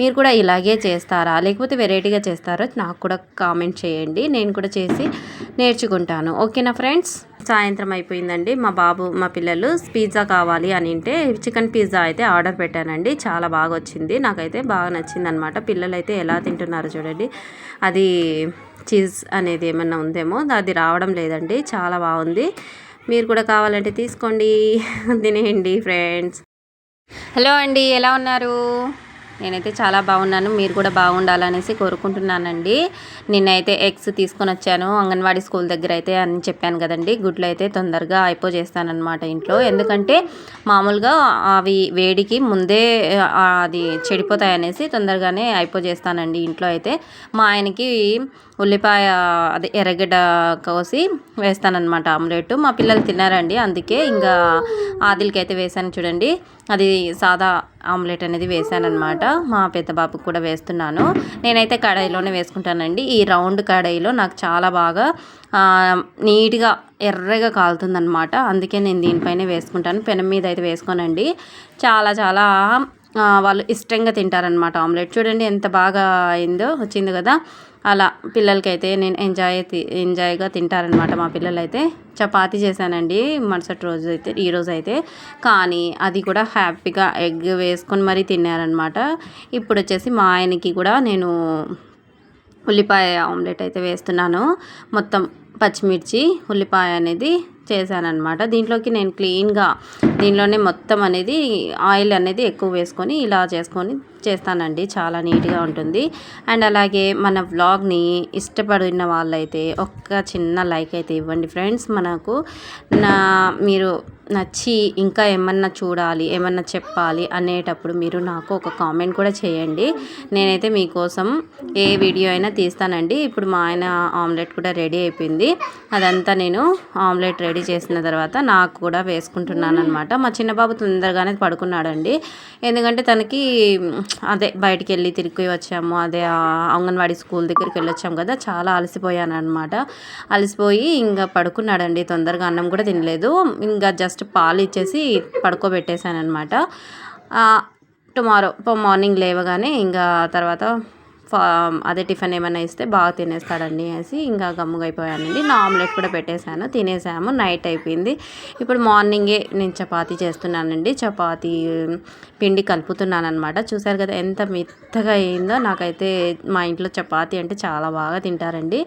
మీరు కూడా ఇలాగే చేస్తారా లేకపోతే వెరైటీగా చేస్తారో నాకు కూడా కామెంట్ చేయండి, నేను కూడా చేసి నేర్చుకుంటాను. ఓకేనా ఫ్రెండ్స్. సాయంత్రం అయిపోయిందండి. మా పిల్లలు పిజ్జా కావాలి అని అంటే చికెన్ పిజ్జా అయితే ఆర్డర్ పెట్టానండి. చాలా బాగా వచ్చింది, నాకైతే బాగా నచ్చింది అనమాట. పిల్లలు అయితే ఎలా తింటున్నారో చూడండి. అది చీజ్ అనేది ఏమన్నా ఉందేమో, అది రావడం లేదండి. చాలా బాగుంది. మీరు కూడా కావాలంటే తీసుకోండి, తినేయండి ఫ్రెండ్స్. హలో అండి, ఎలా ఉన్నారు? నేనైతే చాలా బాగున్నాను. మీరు కూడా బాగుండాలనేసి కోరుకుంటున్నానండి. నిన్నైతే ఎగ్స్ తీసుకొని వచ్చాను అంగన్వాడీ స్కూల్ దగ్గర అయితే అని చెప్పాను కదండి. గుడ్లు అయితే తొందరగా అయిపోజేస్తానమాట ఇంట్లో. ఎందుకంటే మామూలుగా అవి వేడికి ముందే అది చెడిపోతాయి అనేసి తొందరగానే అయిపోజేస్తానండి ఇంట్లో అయితే. మా ఆయనకి ఉల్లిపాయ అదే ఎర్రగడ్డ కోసి వేస్తానన్నమాట ఆమ్లెట్. మా పిల్లలు తిన్నారండి, అందుకే ఇంకా ఆదిల్కి అయితే వేసాను చూడండి. అది సాదా ఆమ్లెట్ అనేది వేసానన్నమాట. మా పెద్ద బాబుకి కూడా వేస్తున్నాను. నేనైతే కడాయిలోనే వేసుకుంటానండి. ఈ రౌండ్ కడాయిలో నాకు చాలా బాగా నీట్గా ఎర్రగా కాలుతుందన్నమాట. అందుకే నేను దీనిపైనే వేసుకుంటాను, పెనం మీద అయితే వేసుకోనండి. చాలా చాలా వాళ్ళు ఇష్టంగా తింటారనమాట ఆమ్లెట్. చూడండి ఎంత బాగా అయిందో, వచ్చింది కదా. అలా పిల్లలకైతే నేను ఎంజాయ్గా తింటారనమాట మా పిల్లలు అయితే. చపాతీ చేశానండి మరుసటి రోజు అయితే, ఈరోజు అయితే. కానీ అది కూడా హ్యాపీగా ఎగ్ వేసుకొని మరీ తిన్నారనమాట. ఇప్పుడు వచ్చేసి మా ఆయనకి కూడా నేను ఉల్లిపాయ ఆమ్లెట్ అయితే వేస్తున్నాను. మొత్తం పచ్చిమిర్చి ఉల్లిపాయ అనేది చేశానన్నమాట. దీంట్లోకి నేను క్లీన్గా దీనిలోనే మొత్తం అనేది ఆయిల్ అనేది ఎక్కువ వేసుకొని ఇలా చేస్తానండి. చాలా నీట్గా ఉంటుంది. అండ్ అలాగే మన వ్లాగ్ని ఇష్టపడిన వాళ్ళైతే ఒక్క చిన్న లైక్ అయితే ఇవ్వండి ఫ్రెండ్స్. మీరు నచ్చి ఇంకా ఏమన్నా చూడాలి, ఏమన్నా చెప్పాలి అనేటప్పుడు మీరు నాకు ఒక కామెంట్ కూడా చేయండి. నేనైతే మీకోసం ఏ వీడియో అయినా తీస్తానండి. ఇప్పుడు మా ఆయన ఆమ్లెట్ కూడా రెడీ అయిపోయింది. అదంతా నేను ఆమ్లెట్ రెడీ చేసిన తర్వాత నాకు కూడా వేసుకుంటున్నాను అనమాట. మా చిన్న బాబు తొందరగానే పడుకున్నాడండి. ఎందుకంటే తనకి అదే బయటికి వెళ్ళి తిరిగి వచ్చాము, అదే అంగన్వాడీ స్కూల్ దగ్గరికి వెళ్ళొచ్చాము కదా. చాలా అలసిపోయాను అనమాట. అలసిపోయి ఇంకా పడుకున్నాడండి తొందరగా. అన్నం కూడా తినలేదు. ఇంకా జస్ట్ పాలు ఇచ్చేసి పడుకోబెట్టేశాను అనమాట. టుమారో మార్నింగ్ లేవగానే ఇంకా తర్వాత అదే టిఫిన్ ఏమైనా ఇస్తే బాగా తినేస్తాడండి అనేసి ఇంకా గమ్ముగా అయిపోయానండి. నా ఆమ్లెట్ కూడా పెట్టేశాను, తినేసాము. నైట్ అయిపోయింది. ఇప్పుడు మార్నింగే నేను చపాతీ చేస్తున్నానండి. చపాతీ పిండి కలుపుతున్నాను అనమాట. చూసారు కదా ఎంత మెత్తగా అయిందో. నాకైతే మా ఇంట్లో చపాతీ అంటే చాలా బాగా తింటారండి.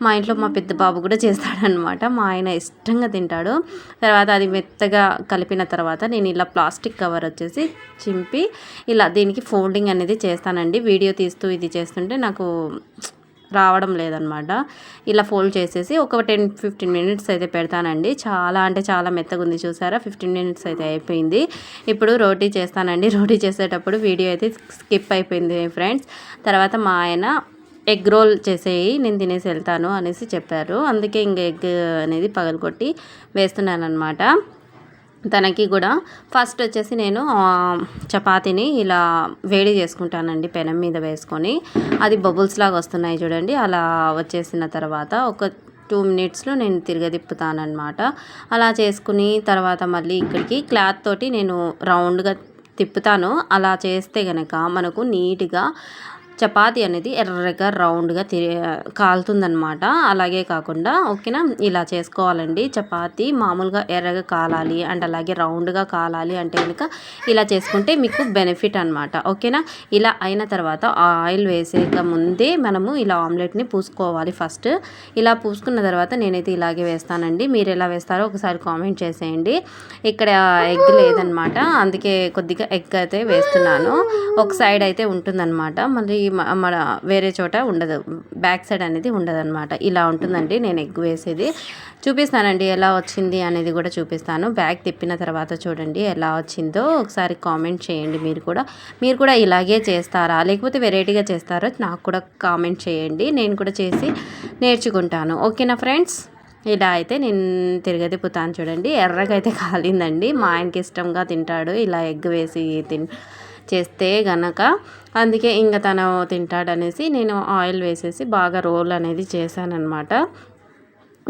మా ఇంట్లో మా పెద్ద బాబు కూడా చేస్తాడనమాట. మా ఆయన ఇష్టంగా తింటాడు. తర్వాత అది మెత్తగా కలిపిన తర్వాత నేను ఇలా ప్లాస్టిక్ కవర్ వచ్చేసి చింపి ఇలా దీనికి ఫోల్డింగ్ అనేది చేస్తానండి. వీడియో తీస్తూ ఇది చేస్తుంటే నాకు రావడం లేదనమాట. ఇలా ఫోల్డ్ చేసేసి ఒక 10-15 మినిట్స్ అయితే పెడతానండి. చాలా అంటే చాలా మెత్తగా ఉంది, చూసారా. 15 మినిట్స్ అయితే అయిపోయింది. ఇప్పుడు రోటీ చేస్తానండి. రోటీ చేసేటప్పుడు వీడియో అయితే స్కిప్ అయిపోయింది ఫ్రెండ్స్. తర్వాత మా ఆయన ఎగ్ రోల్ చేసేయి, నేను తినేసి వెళ్తాను అనేసి చెప్పారు. అందుకే ఇంక ఎగ్ అనేది పగలగొట్టి వేస్తున్నాను అనమాట. తనకి కూడా ఫస్ట్ వచ్చేసి నేను చపాతీని ఇలా వేడి చేసుకుంటానండి పెనం మీద వేసుకొని. అది బబుల్స్ లాగా వస్తున్నాయి చూడండి. అలా వచ్చేసిన తర్వాత ఒక 2 మినిట్స్లో నేను తిరగదిప్పుతానమాట. అలా చేసుకుని తర్వాత మళ్ళీ ఇక్కడికి క్లాత్ తోటి నేను రౌండ్గా తిప్పుతాను. అలా చేస్తే కనుక మనకు నీట్గా చపాతీ అనేది ఎర్రగా రౌండ్గా కాలుతుందనమాట. అలాగే కాకుండా ఓకేనా, ఇలా చేసుకోవాలండి. చపాతీ మామూలుగా ఎర్రగా కాలాలి అండ్ అలాగే రౌండ్గా కాలాలి అంటే కనుక ఇలా చేసుకుంటే మీకు బెనిఫిట్ అనమాట. ఓకేనా. ఇలా అయిన తర్వాత ఆయిల్ వేసేక ముందే మనము ఇలా ఆమ్లెట్ని పూసుకోవాలి ఫస్ట్. ఇలా పూసుకున్న తర్వాత నేనైతే ఇలాగే వేస్తానండి. మీరు ఎలా వేస్తారో ఒకసారి కామెంట్ చేసేయండి. ఇక్కడ ఎగ్ లేదనమాట, అందుకే కొద్దిగా ఎగ్ అయితే వేస్తున్నాను. ఒక సైడ్ అయితే ఉంటుందన్నమాట, మళ్ళీ మన వేరే చోట ఉండదు, బ్యాక్ సైడ్ అనేది ఉండదు అనమాట. ఇలా ఉంటుందండి నేను ఎగ్ వేసేది. చూపిస్తానండి ఎలా వచ్చింది అనేది కూడా చూపిస్తాను. బ్యాగ్ తిప్పిన తర్వాత చూడండి ఎలా వచ్చిందో ఒకసారి కామెంట్ చేయండి. మీరు కూడా ఇలాగే చేస్తారా లేకపోతే వెరైటీగా చేస్తారో నాకు కూడా కామెంట్ చేయండి, నేను కూడా చేసి నేర్చుకుంటాను. ఓకేనా ఫ్రెండ్స్. ఇలా అయితే నేను తిరగదిప్పుతాను చూడండి. ఎర్రగా అయితే కాలిందండి. మా ఆయనకి ఇష్టంగా తింటాడు ఇలా ఎగ్ వేసి చేస్తే గనక, అందుకే ఇంకా తను తింటాడనేసి నేను ఆయిల్ వేసేసి బాగా రోల్ అనేది చేశానన్నమాట.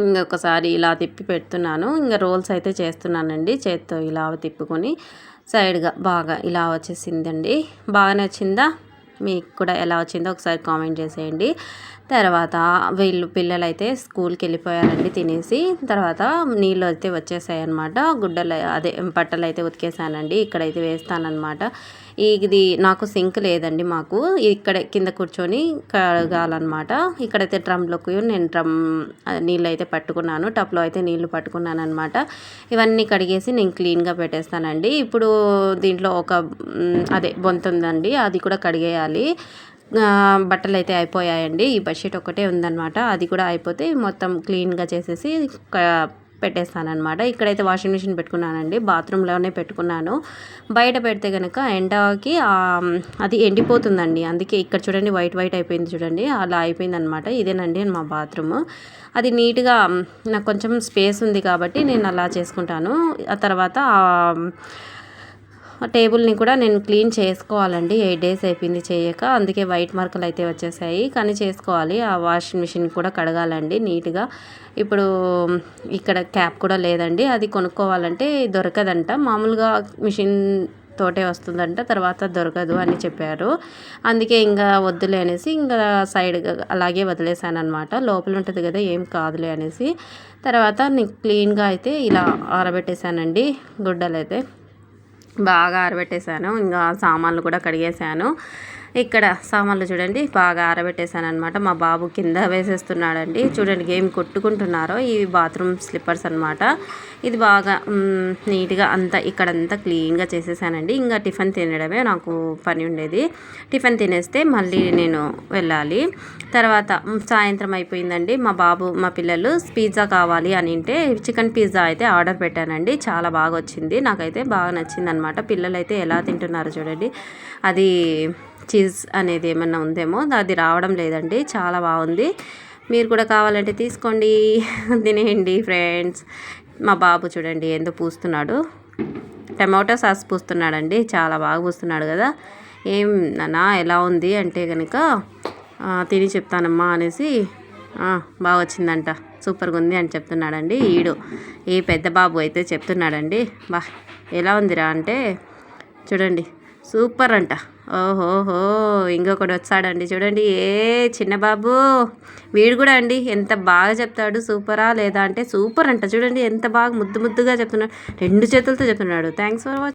ఇంకొకసారి ఇలా తిప్పి పెడుతున్నాను. ఇంకా రోల్స్ అయితే చేస్తున్నానండి. చేత్తో ఇలా తిప్పుకొని సైడ్గా బాగా ఇలా వచ్చేసిందండి. బాగా నచ్చిందా? మీకు కూడా ఎలా వచ్చిందో ఒకసారి కామెంట్ చేసేయండి. తర్వాత పిల్లలైతే స్కూల్కి వెళ్ళిపోయారండి తినేసి. తర్వాత నీళ్ళు అయితే వచ్చేసాయి అనమాట. గుడ్డలు అదే బట్టలు అయితే ఉతికేసానండి. ఇక్కడైతే వేస్తానన్నమాట. ఇది నాకు సింక్ లేదండి మాకు. ఇక్కడ కింద కూర్చొని కడగాలన్నమాట. ఇక్కడైతే డ్రమ్లోకి నేను నీళ్ళు అయితే పట్టుకున్నాను. టప్లో అయితే నీళ్లు పట్టుకున్నాను అనమాట. ఇవన్నీ కడిగేసి నేను క్లీన్గా పెట్టేస్తానండి. ఇప్పుడు దీంట్లో ఒక అదే బొంత ఉందండి, అది కూడా కడిగేయాలి. బట్టలు అయితే అయిపోయాయండి. ఈ బెడ్షీట్ ఒకటే ఉందన్నమాట. అది కూడా అయిపోతే మొత్తం క్లీన్గా చేసేసి పెట్టేస్తానమాట. ఇక్కడైతే వాషింగ్ మిషన్ పెట్టుకున్నానండి. బాత్రూంలోనే పెట్టుకున్నాను. బయట పెడితే కనుక ఎండకి అది ఎండిపోతుందండి. అందుకే ఇక్కడ చూడండి వైట్ అయిపోయింది చూడండి, అలా అయిపోయిందనమాట. ఇదేనండి మా బాత్రూమ్. అది నీట్గా నాకు కొంచెం స్పేస్ ఉంది కాబట్టి నేను అలా చేసుకుంటాను. ఆ తర్వాత టేబుల్ని కూడా నేను క్లీన్ చేసుకోవాలండి. 8 days అయిపోయింది చేయక, అందుకే వైట్ మార్కులు అయితే వచ్చేసాయి. కానీ చేసుకోవాలి. ఆ వాషింగ్ మిషన్ కూడా కడగాలండి నీట్గా. ఇప్పుడు ఇక్కడ క్యాప్ కూడా లేదండి, అది కొనుక్కోవాలంటే దొరకదంట. మామూలుగా మిషన్ తోటే వస్తుందంట, తర్వాత దొరకదు అని చెప్పారు. అందుకే ఇంకా వద్దులే అనేసి ఇంకా సైడ్గా అలాగే వదిలేసాను అనమాట. లోపల ఉంటుంది కదా ఏం కాదులే అనేసి. తర్వాత నేను క్లీన్గా అయితే ఇలా ఆరబెట్టేశానండి. గుడ్డలు అయితే బాగా ఆరబెట్టేశాను. ఇంకా సామాన్లు కూడా కడిగేశాను. ఇక్కడ సామాన్లు చూడండి బాగా ఆరబెట్టేశాను అనమాట. మా బాబు కింద వేసేస్తున్నాడండి. చూడండి ఏం కొట్టుకుంటున్నారో. ఇవి బాత్రూమ్ స్లిప్పర్స్ అనమాట. ఇది బాగా నీట్గా అంతా ఇక్కడంతా క్లీన్గా చేసేసానండి. ఇంకా టిఫిన్ తినడమే నాకు పని ఉండేది. టిఫిన్ తినేస్తే మళ్ళీ నేను వెళ్ళాలి. తర్వాత సాయంత్రం అయిపోయిందండి. మా పిల్లలు పిజ్జా కావాలి అని అంటే చికెన్ పిజ్జా అయితే ఆర్డర్ పెట్టానండి. చాలా బాగా వచ్చింది. నాకైతే బాగా నచ్చింది అనమాట. పిల్లలు అయితే ఎలా తింటున్నారో చూడండి. అది చీజ్ అనేది ఏమన్నా ఉందేమో, అది రావడం లేదండి. చాలా బాగుంది. మీరు కూడా కావాలంటే తీసుకోండి, తినేయండి ఫ్రెండ్స్. మా బాబు చూడండి ఏందో పూస్తున్నాడు, టమాటో సాస్ పూస్తున్నాడండి. చాలా బాగా పూస్తున్నాడు కదా. ఏం నాన్న ఎలా ఉంది అంటే కనుక తిని చెప్తానమ్మా అనేసి బాగా వచ్చిందంట, సూపర్గా ఉంది అని చెప్తున్నాడండి. ఈ పెద్ద బాబు అయితే చెప్తున్నాడండి, ఎలా ఉందిరా అంటే చూడండి సూపర్ అంట. ఓహోహో ఇంకొకటి వచ్చాడండి చూడండి, చిన్న బాబు వీడు కూడా అండి ఎంత బాగా చెప్తాడు. సూపరా లేదా అంటే సూపర్ అంట. చూడండి ఎంత బాగా ముద్దుగా చెప్తున్నాడు, 2 చేతులతో చెప్తున్నాడు. Thanks for watching.